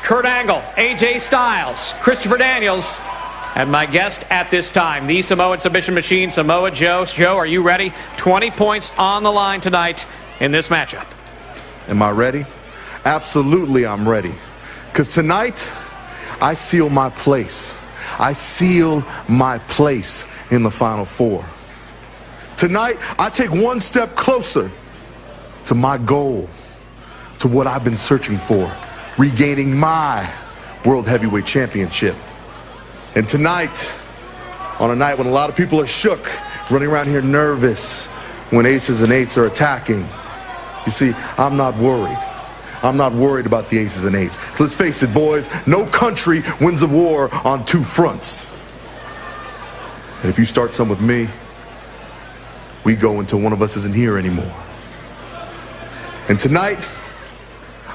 Kurt Angle, AJ Styles, Christopher Daniels, and my guest at this time, the Samoan submission machine, Samoa Joe. Joe, are you ready? 20 points on the line tonight in this matchup. Am I ready? Absolutely, I'm ready. Because tonight, I seal my place. I seal my place in the Final Four. Tonight, I take one step closer to my goal, to what I've been searching for, regaining my World Heavyweight Championship. And tonight, on a night when a lot of people are shook, running around here nervous when aces and eights are attacking, you see, I'm not worried. I'm not worried about the aces and eights. Let's face it, boys, no country wins a war on two fronts. And if you start some with me, we go until one of us isn't here anymore. And tonight,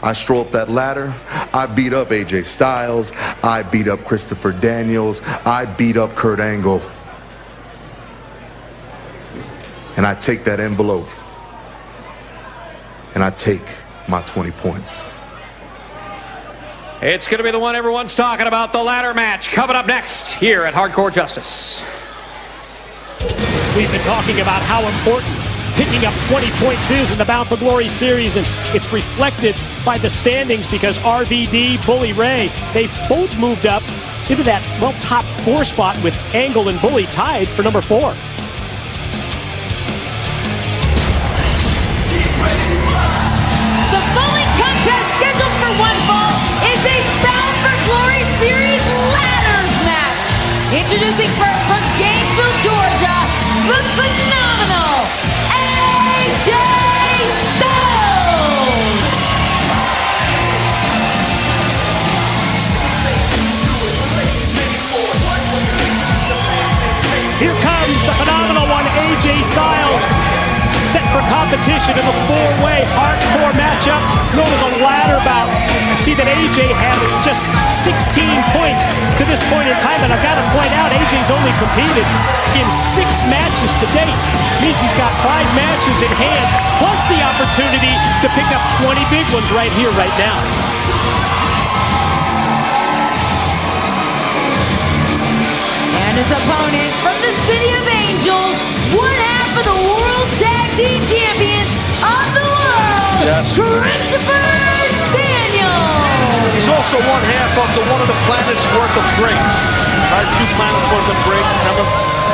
I stroll up that ladder, I beat up AJ Styles, I beat up Christopher Daniels, I beat up Kurt Angle. And I take that envelope, and I take my 20 points. It's going to be the one everyone's talking about, the ladder match, coming up next here at Hardcore Justice. We've been talking about how important picking up 20 points is in the Bound for Glory series, and it's reflected by the standings because RVD, Bully Ray, they both moved up into that, well, top 4 spot with Angle and Bully tied for number 4. The following contest scheduled for one fall is a Bound for Glory series ladders match. Introducing first from Gainesville, Georgia, the phenomenal AJ Styles! Here comes the phenomenal one, AJ Styles, set for competition in the 4-way hardcore matchup known as a ladder bout. You see that AJ has just 16 points to this point in time, and I've got to point out AJ's only competed in 6 matches to date. Means he's got 5 matches in hand, plus the opportunity to pick up 20 big ones right here, right now. And his opponent from the City of Angels, one half of the World Tag Team Champions of the world, Christopher Daniels. He's also one half of one of the planets worth of great. Our 2 planets worth of great, remember?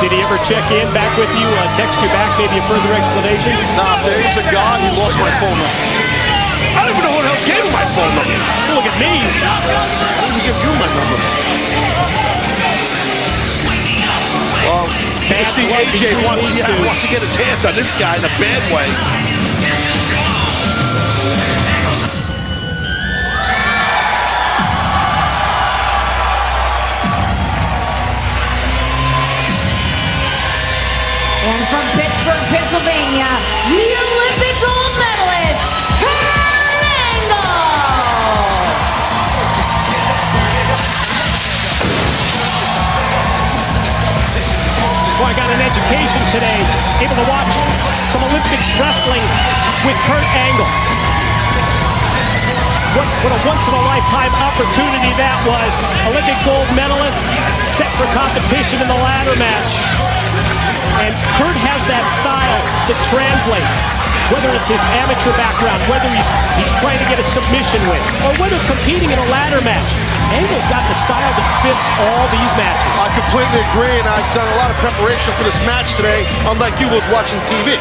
Did he ever check in back with you, text you back, maybe a further explanation? Nah, there is a God, he lost my phone number. I don't even know who the hell gave him my phone number. Look at me. I didn't give you my number. You see, AJ wants to get his hands on this guy in a bad way. And from Pittsburgh, Pennsylvania, the Olympic gold medalist, Kurt Angle! Well, I got an education today, able to watch some Olympics wrestling with Kurt Angle. What a once-in-a-lifetime opportunity that was. Olympic gold medalist, set for competition in the ladder match. And Kurt has that style that translates, whether it's his amateur background, whether he's trying to get a submission win, or whether competing in a ladder match. Angle's got the style that fits all these matches. I completely agree, and I've done a lot of preparation for this match today, unlike you was watching TV.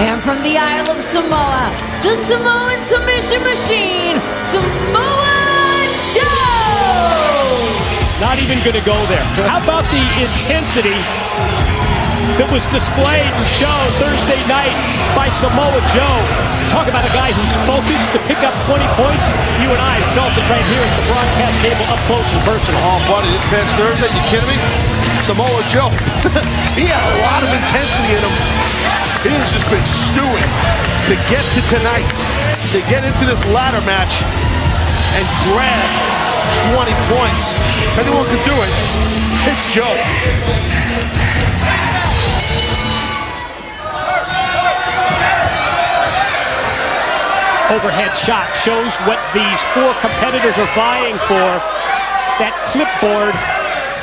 And from the Isle of Samoa, the Samoan submission machine, Samoa Joe! Not even going to go there. How about the intensity that was displayed and shown Thursday night by Samoa Joe? Talk about a guy who's focused to pick up 20 points. You and I felt it right here at the broadcast table up close and personal. Oh, buddy, this past Thursday, you kidding me? Samoa Joe, he had a lot of intensity in him. He has just been stewing to get to tonight, to get into this ladder match and grab 20 points. If anyone could do it, it's Joe. overhead shot shows what these four competitors are vying for. It's that clipboard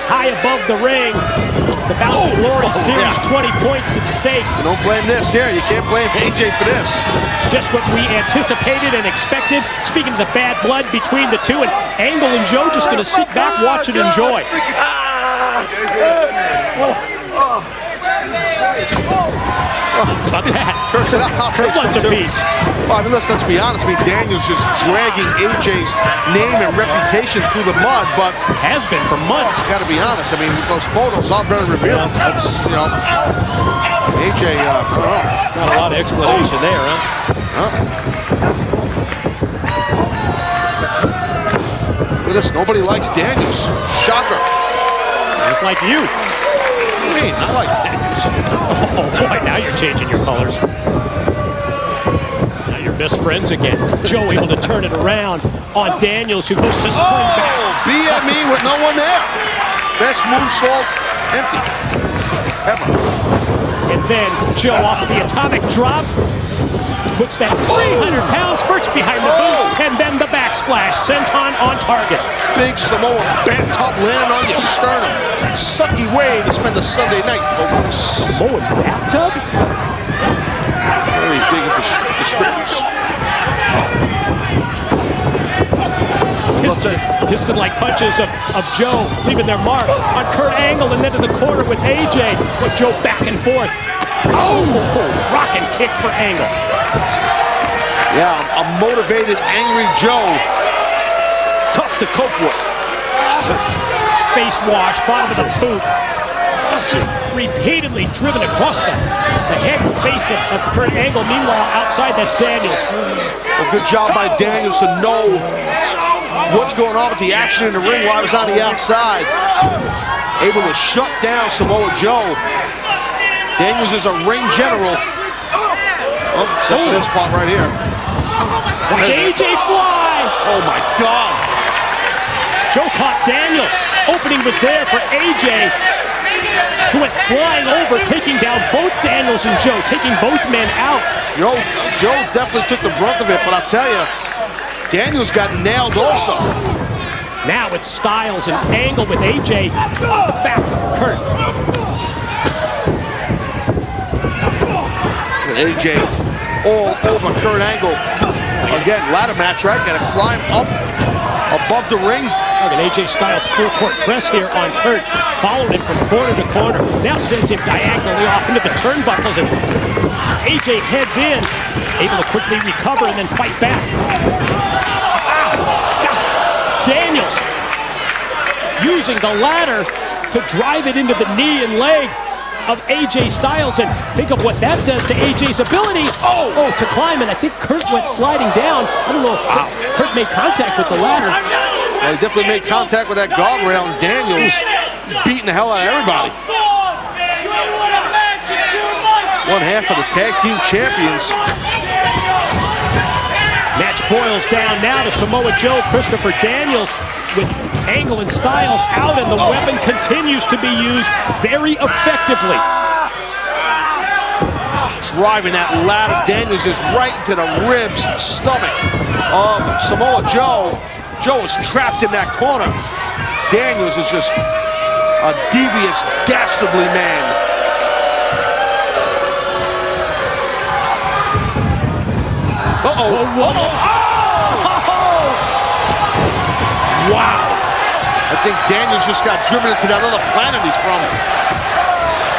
high above the ring. The Bound for Glory Series, 20 points at stake. You don't blame this here. You can't blame AJ for this. Just what we anticipated and expected. Speaking of the bad blood between the two, and Angle and Joe just going to sit back, watch, and enjoy. About that. Curse it out. Kurt wants a piece. Well, I mean, let's be honest. I mean, Daniels just dragging AJ's name and reputation through the mud, but has been for months. Got to be honest. I mean, those photos are very revealing. That's, you know, AJ. I don't know. Not a lot of explanation there, huh? Look at this. Nobody likes Daniels. Shocker. Just like you. Hey, I like Daniels. Oh boy, now you're changing your colors. Now you're best friends again. Joe able to turn it around on Daniels, who goes to spring back. BME with no one there. Best moonsault empty ever. And then Joe off the atomic drop. Puts that 300 pounds first behind the boot, and then the backsplash. Senton on target. Big Samoa bent top landing on your sternum. Sucky way to spend a Sunday night, folks. Samoan bathtub? Very big into the strippers. Piston-like punches of Joe, leaving their mark on Kurt Angle, and then to the corner with AJ. With Joe back and forth. Oh, rockin' kick for Angle. Yeah, a motivated, angry Joe. Tough to cope with. Face wash, bottom of the boot. Repeatedly driven across the head and face of Kurt Angle. Meanwhile, outside, that's Daniels. A good job by Daniels to know what's going on with the action in the ring while I was on the outside. Able to shut down Samoa Joe. Daniels is a ring general. Oh, except for this spot right here. Watch AJ fly! Oh my God! Joe caught Daniels. Opening was there for AJ, who went flying over, taking down both Daniels and Joe, taking both men out. Joe definitely took the brunt of it, but I'll tell you, Daniels got nailed also. Now it's Styles and Angle with AJ off the back of Kurt. AJ all over Kurt Angle. Again, ladder match, right? Got to climb up above the ring. Look at AJ Styles full court press here on Kurt. Followed him from corner to corner. Now sends him diagonally off into the turnbuckles, and AJ heads in, able to quickly recover and then fight back. Wow. Daniels using the ladder to drive it into the knee and leg of AJ Styles, and think of what that does to AJ's ability. Oh, to climb, and I think Kurt went sliding down. I don't know if Kurt made contact with the ladder. Well, he definitely made contact with that guardrail, and Daniels beating the hell out of everybody. One half of the tag team champions. Match boils down now to Samoa Joe, Christopher Daniels, with Angle and Styles out, and the weapon continues to be used very effectively. Driving that ladder, Daniels is right into the ribs, stomach of Samoa Joe. Joe is trapped in that corner. Daniels is just a devious, dastardly man. Wow. I think Daniels just got driven into that other planet he's from.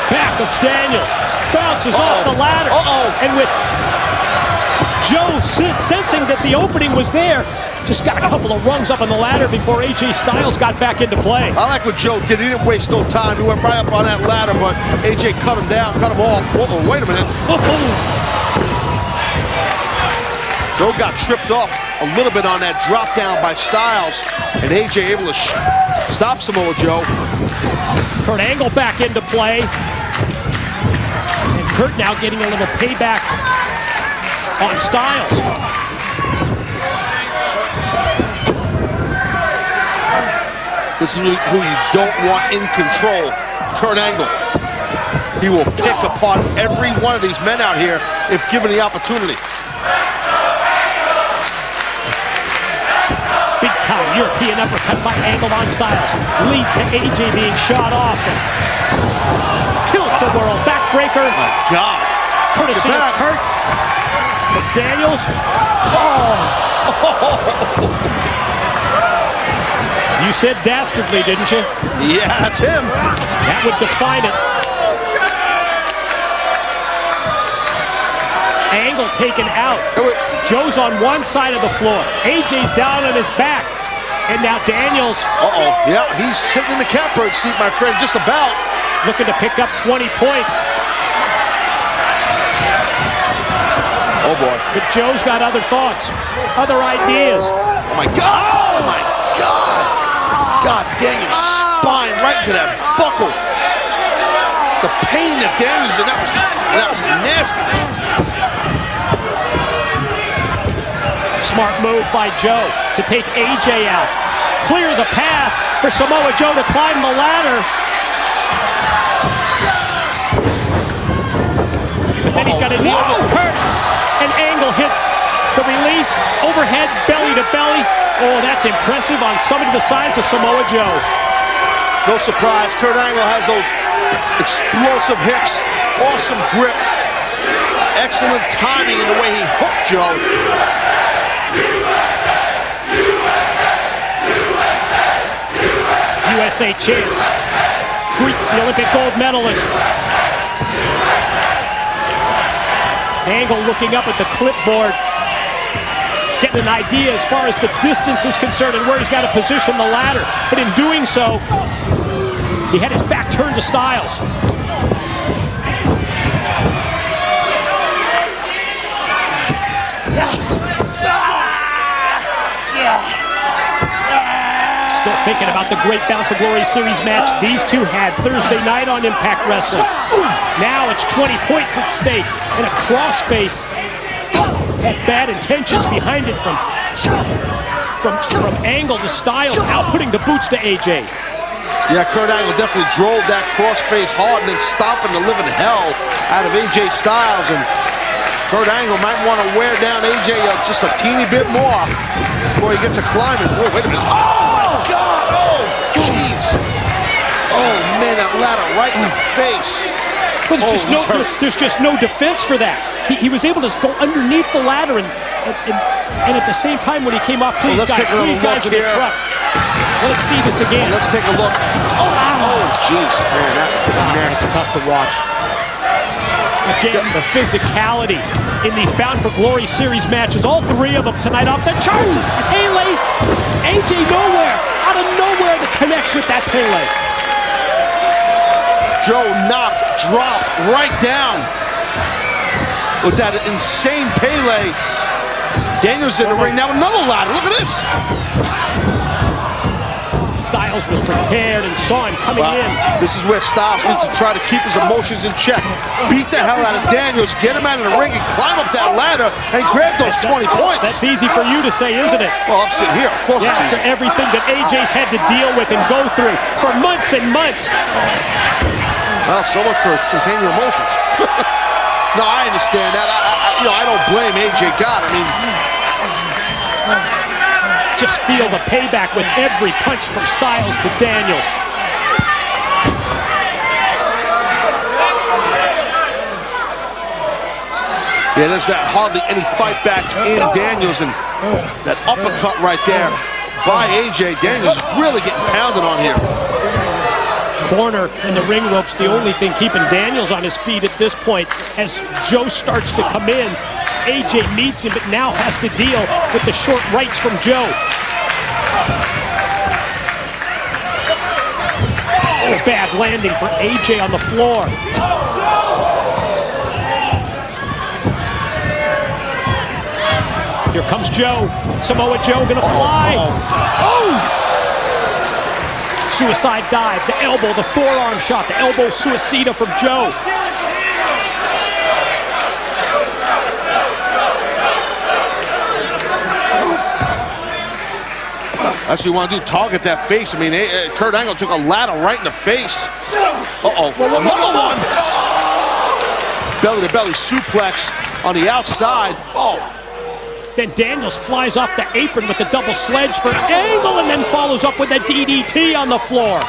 Back of Daniels. Bounces off the ladder. And with Joe sensing that the opening was there, just got a couple of rungs up on the ladder before AJ Styles got back into play. I like what Joe did. He didn't waste no time. He went right up on that ladder, but AJ cut him down, cut him off. Wait a minute. Joe got tripped up a little bit on that drop down by Styles, and AJ able to stop Samoa Joe. Kurt Angle back into play. And Kurt now getting a little payback on Styles. This is who you don't want in control, Kurt Angle. He will pick apart every one of these men out here if given the opportunity. European uppercut by Angle on Styles. Leads to AJ being shot off. Tilt-a-whirl backbreaker. Oh my God. Courtesy of Kurt. But Daniels. You said dastardly, didn't you? Yeah, that's him. That would define it. Angle taken out. Joe's on one side of the floor. AJ's down on his back. And now Daniels. Yeah, he's sitting in the catbird seat, my friend, just about. Looking to pick up 20 points. Oh, boy. But Joe's got other thoughts, other ideas. Oh, my God. Oh, my God. God, Daniels' spine right into that buckle. The pain that Daniels in, that was nasty. Smart move by Joe to take AJ out. Clear the path for Samoa Joe to climb the ladder. But then he's got to deal with Kurt. And Angle hits the release, overhead, belly to belly. Oh, that's impressive on somebody the size of Samoa Joe. No surprise, Kurt Angle has those explosive hips, awesome grip, excellent timing in the way he hooked Joe. USA champs, Greek, the Olympic gold medalist. Angle looking up at the clipboard, getting an idea as far as the distance is concerned and where he's got to position the ladder. But in doing so, he had his back turned to Styles. Still thinking about the great Bound for Glory Series match these two had Thursday night on Impact Wrestling. Now it's 20 points at stake and a crossface had bad intentions behind it from Angle to Styles, now putting the boots to AJ. Yeah, Kurt Angle definitely drove that crossface hard and then stomping the living hell out of AJ Styles. And Kurt Angle might want to wear down AJ just a teeny bit more before he gets a climbing. Whoa, wait a minute. Oh, my God. Oh, jeez. Oh, man, that ladder right in the face. But there's just no defense for that. He was able to go underneath the ladder and at the same time when he came off, please guys, in the truck. Let's see this again. Let's take a look. Oh, jeez, man, that's tough to watch. Again, the physicality in these Bound for Glory Series matches. All three of them tonight off the charts. Pele, AJ nowhere, out of nowhere that connects with that Pele. Joe knocked, dropped right down with that insane Pele. Daniels in the ring, now another ladder, look at this. Styles was prepared and saw him coming in. This is where Styles needs to try to keep his emotions in check. Beat the hell out of Daniels, get him out of the ring and climb up that ladder and grab those 20 points. That's easy for you to say, isn't it? Well, I'm sitting here, of course it's easy. After everything that AJ's had to deal with and go through for months and months. Well, so much for containing your emotions. No, I understand that. I don't blame AJ God. I mean, just feel the payback with every punch from Styles to Daniels. Yeah, there's that hardly any fight back in Daniels, and that uppercut right there by AJ. Daniels is really getting pounded on here. Corner and the ring ropes, the only thing keeping Daniels on his feet at this point. As Joe starts to come in, AJ meets him, but now has to deal with the short rights from Joe. Oh, bad landing for AJ on the floor. Here comes Joe. Samoa Joe gonna fly. Oh! Suicide dive, the elbow, the forearm shot, the elbow suicida from Joe. That's what you want to do, target that face. I mean, Kurt Angle took a ladder right in the face. Uh-oh, another one. Belly-to-belly suplex on the outside. Oh. Then Daniels flies off the apron with the double sledge for Angle and then follows up with a DDT on the floor.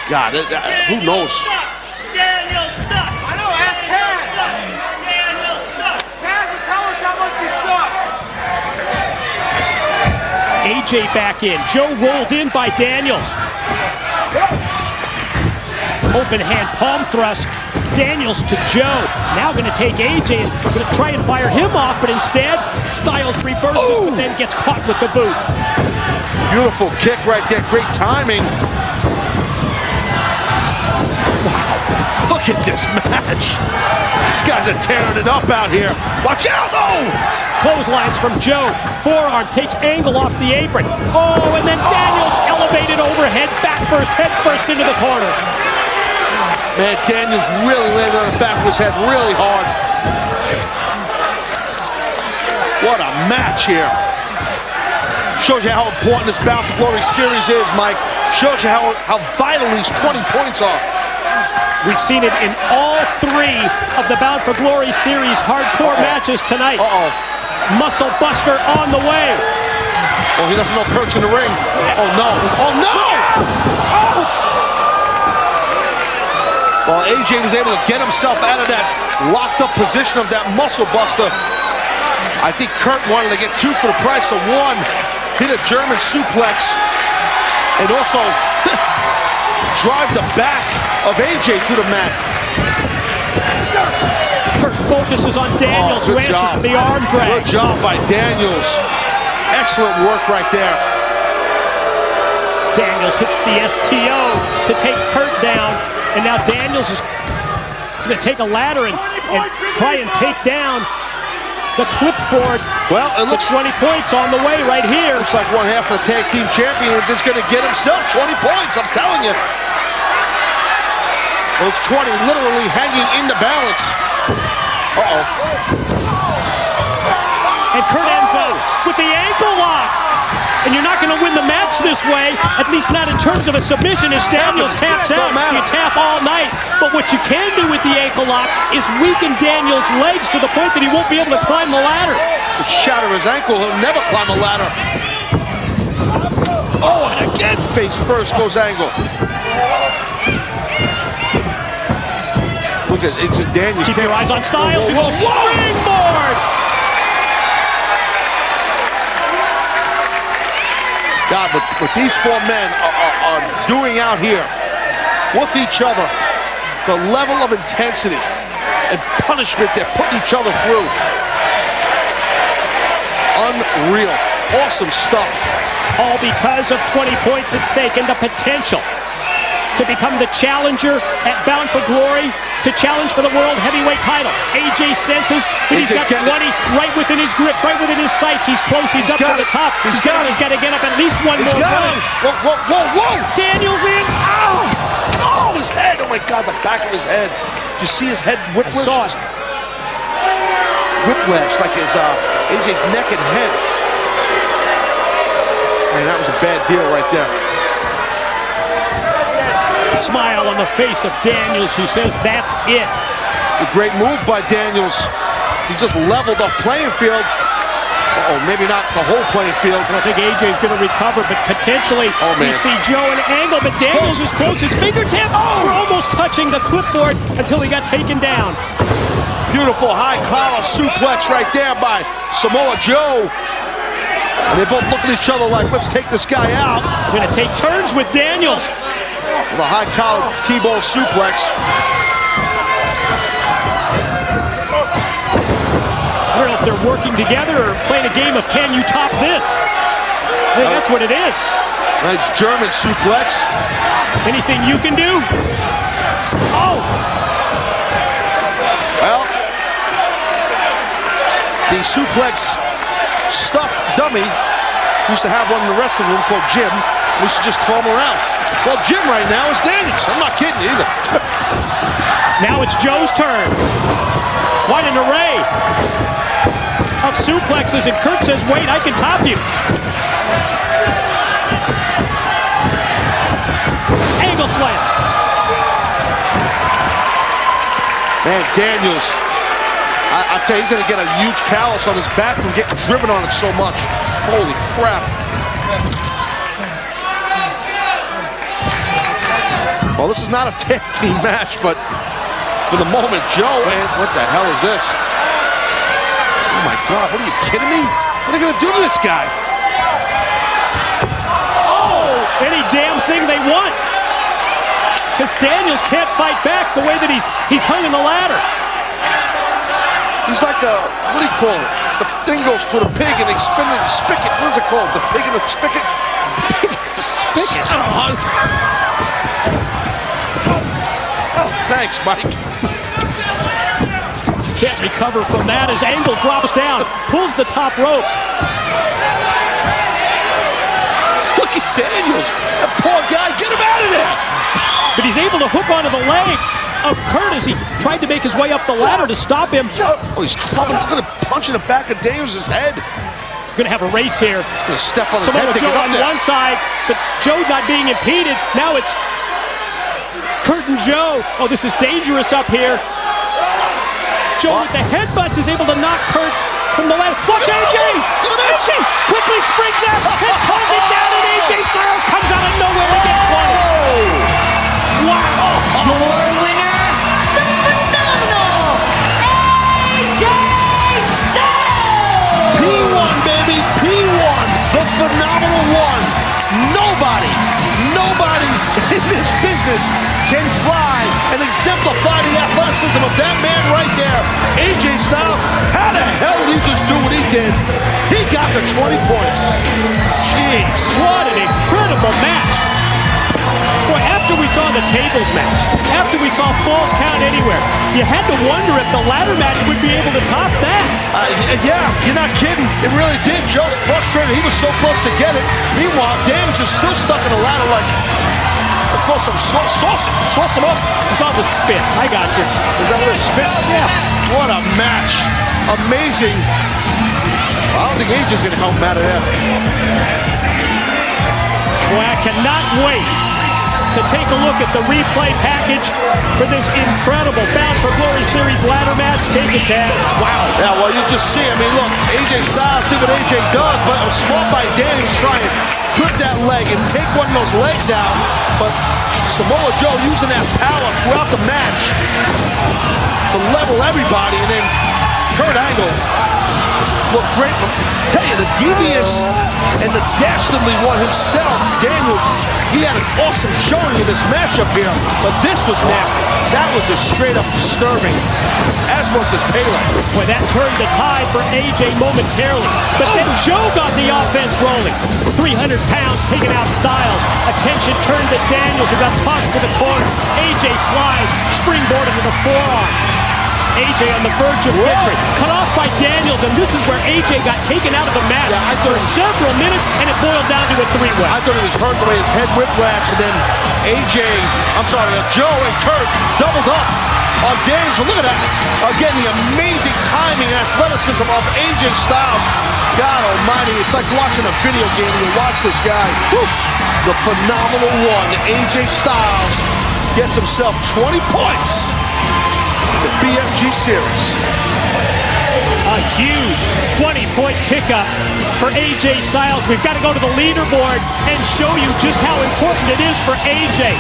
God, who knows? Daniels sucks. I know, ask Kaz. Daniels sucks. Kaz, tell us how much you suck. AJ back in. Joe rolled in by Daniels. Open hand palm thrust. Daniels to Joe. Now going to take AJ and going to try and fire him off, but instead Styles reverses, but then gets caught with the boot. Beautiful kick right there. Great timing. Wow. Look at this match. These guys are tearing it up out here. Watch out. Oh! Clotheslines from Joe. Forearm takes Angle off the apron. Oh, and then Daniels elevated overhead, back first, head first into the corner. Man, Daniels really landed on the back of his head really hard. What a match here. Shows you how important this Bound for Glory series is, Mike. Shows you how vital these 20 points are. We've seen it in all 3 of the Bound for Glory series hardcore matches tonight. Muscle Buster on the way. Oh, he doesn't know Kurt's in the ring. Oh, no. Oh, no! Oh! Well, AJ was able to get himself out of that locked up position of that Muscle Buster. I think Kurt wanted to get 2 for the price of 1. Hit a German suplex. And also drive the back of AJ through the mat. Kurt focuses on Daniels, who answers for the arm drag. Good job by Daniels. Excellent work right there. Daniels hits the STO to take Kurt down. And now Daniels is going to take a ladder and try and take down the clipboard. Well, it looks 20 points on the way right here. Looks like one half of the tag team champions is going to get himself 20 points, I'm telling you. Those 20 literally hanging in the balance. Uh-oh. And Kurt Enzo with the ankle lock. And you're not going to win the match this way, at least not in terms of a submission, as Daniels taps out. You tap all night. But what you can do with the ankle lock is weaken Daniels' legs to the point that he won't be able to climb the ladder. Shatter his ankle, he'll never climb a ladder. Oh, and again, face first goes Angle. Look at it, just Daniels. Keep your eyes on Styles. Whoa, whoa, whoa. Springboard! God, but what these 4 men are doing out here with each other, the level of intensity and punishment they're putting each other through. Unreal. Awesome stuff. All because of 20 points at stake and the potential to become the challenger at Bound for Glory, to challenge for the World Heavyweight title. AJ senses that he's got 20 right within his grips, right within his sights. He's close, he's up to the top. He's got to get up at least one more round. Whoa, whoa, whoa, whoa! Daniels in. Ow! Oh, his head! Oh my God, the back of his head. You see his head whiplash? I saw it. Whiplash, like his AJ's neck and head. Man, that was a bad deal right there. Smile on the face of Daniels, who says that's it. A great move by Daniels. He just leveled up playing field. Uh-oh, maybe not the whole playing field. I don't think AJ's going to recover, but potentially we see Joe and Angle, but Daniels is close. His fingertip, we're almost touching the clipboard until he got taken down. Beautiful high collar suplex right there by Samoa Joe. And they both look at each other like, let's take this guy out. We're going to take turns with Daniels. The high collar T-bone suplex. I don't know if they're working together or playing a game of can you top this? I think that's what it is. Nice German suplex. Anything you can do? Oh! Well, the suplex stuffed dummy used to have one in the wrestling room called Jim. We should just throw him around. Well, Jim right now is Daniels. I'm not kidding you either. Now it's Joe's turn. What an array of suplexes, and Kurt says, wait, I can top you. Angle slam. Man, Daniels I tell you, he's going to get a huge callus on his back from getting driven on it so much. Holy crap. Well, this is not a tag team match, but for the moment, Joe, and what the hell is this? Oh my God, what are you kidding me? What are they going to do to this guy? Oh, any damn thing they want. Because Daniels can't fight back the way that he's hung in the ladder. He's like a, what do you call it? The thing goes to the pig and they spin it in the spigot. What is it called? The pig in the spigot? Spigot. Shut up. Thanks, Mike. Can't recover from that as Angle drops down, pulls the top rope. Look at Daniels. That poor guy. Get him out of there. But he's able to hook onto the leg of Kurt as he tried to make his way up the ladder to stop him. Oh, he's coming. I'm going to punch in the back of Daniels' head. We're going to have a race here. Going to step on his Samoa head to Joe get up on there. one side, but Joe not being impeded. Now it's Kurt and Joe. Oh, this is dangerous up here. Joe with the headbutts is able to knock Kurt from the ladder. Watch AJ! AJ quickly springs out and pulls it down, and AJ Styles comes out of nowhere to get 20. Wow! Your winner, the phenomenal AJ Styles! P1, baby, P1, the phenomenal one. Nobody in this business can fly and exemplify the athleticism of that man right there. AJ Styles, how the hell did he just do what he did? He got the 20 points. Jeez. What an incredible match. Boy, after we saw the tables match, after we saw Falls Count Anywhere, you had to wonder if the ladder match would be able to top that. Yeah, you're not kidding. It really did. Joe's frustrated. He was so close to get it. Meanwhile, Dan's just still stuck in the ladder like, throw some sauce him up. It's all the spit. I got you. Is that what it's spit? Yeah. What a match. Amazing. I don't think AJ's going to help him out of there. Boy, I cannot wait to take a look at the replay package for this incredible Bound for Glory Series ladder match. Take it, Taz. Wow. Yeah, well, you just see, I mean, look, AJ Styles did what AJ does, but it was smart by Danny to try and clip that leg and take one of those legs out. But Samoa Joe using that power throughout the match to level everybody, and then Kurt Angle looked great. Tell you, the devious and the dastardly one himself, Daniels, he had an awesome showing in this matchup here, but this was nasty. That was just straight up disturbing, as was his payload. Boy, that turned the tide for AJ momentarily. But then Joe got the offense rolling. 300 pounds taking out Styles. Attention turned to Daniels, who got tossed to the corner. AJ flies, springboarded to the forearm. AJ on the verge of victory. Cut off by Daniels, and this is where AJ got taken out of the match for several minutes, and it boiled down to a three-way. I thought he was hurt the way his head whiplash, and then Joe and Kurt doubled up on Daniels. So look at that. Again, the amazing timing and athleticism of AJ Styles. God almighty, it's like watching a video game when you watch this guy. Whew. The phenomenal one, AJ Styles, gets himself 20 points. The BFG Series. A huge 20-point pickup for AJ Styles. We've got to go to the leaderboard and show you just how important it is for AJ.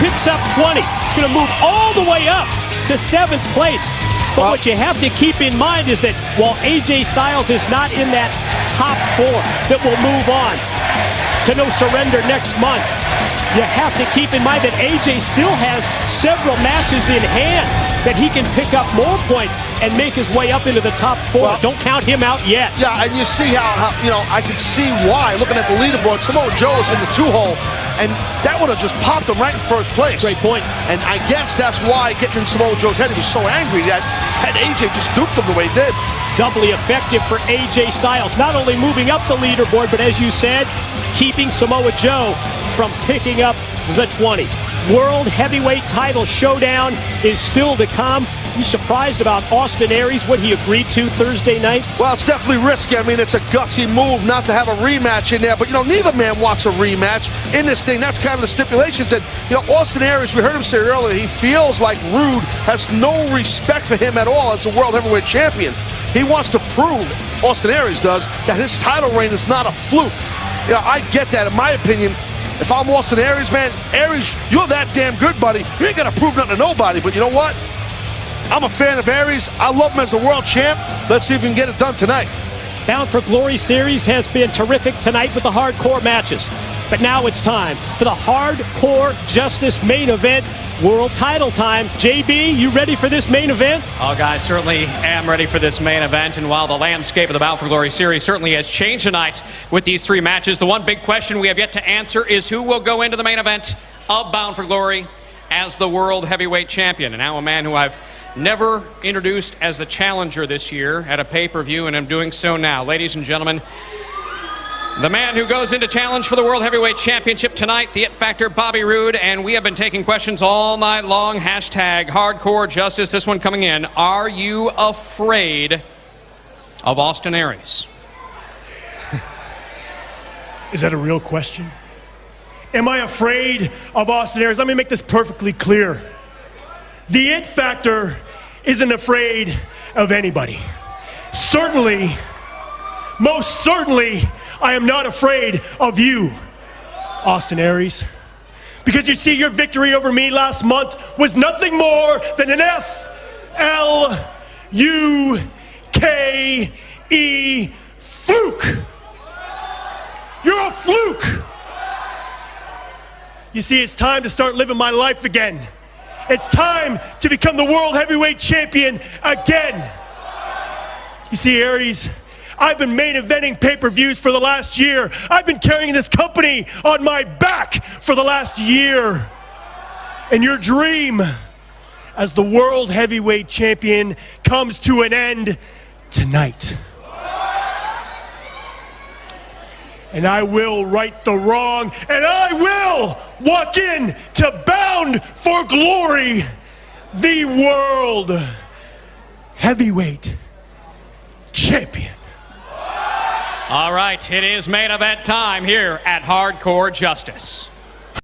Picks up 20. Going to move all the way up to 7th place. But what you have to keep in mind is that while AJ Styles is not in that top 4 that will move on to No Surrender next month, you have to keep in mind that AJ still has several matches in hand that he can pick up more points and make his way up into the top 4. Well, don't count him out yet. Yeah, and you see how I can see why, looking at the leaderboard, Samoa Joe is in the 2-hole, and that would have just popped him right in first place. Great point. And I guess that's why, getting in Samoa Joe's head, he was so angry that had AJ just duped him the way he did. Doubly effective for AJ Styles, not only moving up the leaderboard, but as you said, keeping Samoa Joe from picking up the 20. World Heavyweight title showdown is still to come. You surprised about Austin Aries, what he agreed to Thursday night? Well, it's definitely risky. I mean, it's a gutsy move not to have a rematch in there. But, neither man wants a rematch in this thing. That's kind of the stipulations. And, Austin Aries, we heard him say earlier, he feels like Rude has no respect for him at all as a world heavyweight champion. He wants to prove, Austin Aries does, that his title reign is not a fluke. I get that. In my opinion, if I'm Austin Aries, man, Aries, you're that damn good, buddy. You ain't got to prove nothing to nobody. But you know what? I'm a fan of Aries. I love him as a world champ. Let's see if we can get it done tonight. Bound for Glory series has been terrific tonight with the hardcore matches. But now it's time for the Hardcore Justice main event, world title time. JB, you ready for this main event? Oh, guys, certainly am ready for this main event. And while the landscape of the Bound for Glory series certainly has changed tonight with these three matches, the one big question we have yet to answer is who will go into the main event of Bound for Glory as the world heavyweight champion. And now a man who I've never introduced as the challenger this year at a pay-per-view, and I'm doing so now. Ladies and gentlemen, the man who goes into challenge for the World Heavyweight Championship tonight, the It Factor, Bobby Roode, and we have been taking questions all night long. Hashtag Hardcore Justice. This one coming in. Are you afraid of Austin Aries? Is that a real question? Am I afraid of Austin Aries? Let me make this perfectly clear. The It Factor isn't afraid of anybody. Certainly, most certainly, I am not afraid of you, Austin Aries. Because you see, your victory over me last month was nothing more than an F-L-U-K-E fluke. You're a fluke. You see, it's time to start living my life again. It's time to become the World Heavyweight Champion again. You see, Aries, I've been main eventing pay-per-views for the last year. I've been carrying this company on my back for the last year. And your dream as the World Heavyweight Champion comes to an end tonight. And I will right the wrong, and I will walk in to Bound for Glory, the World Heavyweight Champion. All right, it is main event time here at Hardcore Justice.